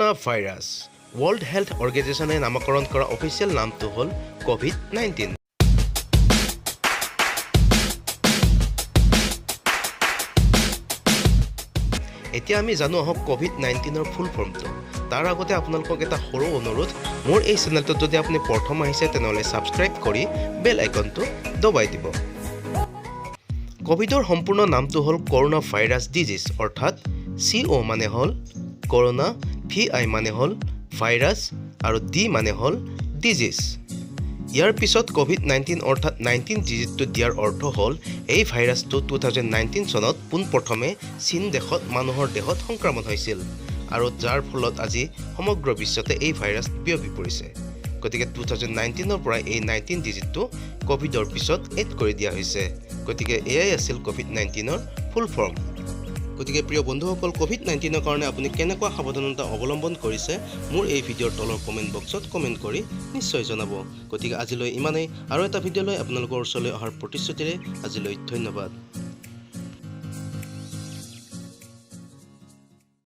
Corona virus. World Health Organization নামকৰণ কৰা official নামটো হ'ল COVID-19. এতিয়া আমি জানো আহক COVID-19ৰ ফুল ফৰ্মটো। তাৰ আগতে আপোনালোকক এটা সৰু অনুৰোধ, মোৰ এই চেনেলটোত যদি আপুনি প্ৰথম আহিছে তেনেহ'লে ছাবস্ক্ৰাইব কৰি বেল আইকনটো দবাই দিব। কোভিডৰ সম্পূৰ্ণ নামটো হ'ল কৰোনা ভাইৰাছ ডিজিজ, অৰ্থাৎ CO মানে হ'ল কৰোনা, VI মানে হ'ল ভাইৰাছ আৰু D মানে হ'ল ডিজিজ। ইয়াৰ পিছত COVID-19 অৰ্থাৎ 19 ডিজিজটো দিয়াৰ অৰ্থ হ'ল এই ভাইৰাছটো 2019 চনত পোনপ্ৰথমে চীন দেশত মানুহৰ দেহত সংক্ৰমণ হৈছিল আৰু যাৰ ফলত আজি সমগ্ৰ বিশ্বতে এই ভাইৰাছ বিয়পি পৰিছে। গতিকে 2019ৰ পৰা এই 19 ডিজিটটো কোভিডৰ পিছত এড কৰি দিয়া হৈছে। গতিকে এয়াই আছিল COVID-19ৰ ফুল ফৰ্ম। গতিকে প্ৰিয় বন্ধুসকল, COVID-19ৰ কাৰণে আপুনি কেনেকুৱা সাৱধানতা অৱলম্বন কৰিছে মোৰ এই ভিডিঅ'ৰ তলৰ কমেণ্ট বক্সত কমেণ্ট কৰি নিশ্চয় জনাব। গতিকে আজিলৈ ইমানেই, আৰু এটা ভিডিঅ' লৈ আপোনালোকৰ ওচৰলৈ অহাৰ প্ৰতিশ্ৰুতিৰে আজিলৈ ধন্যবাদ।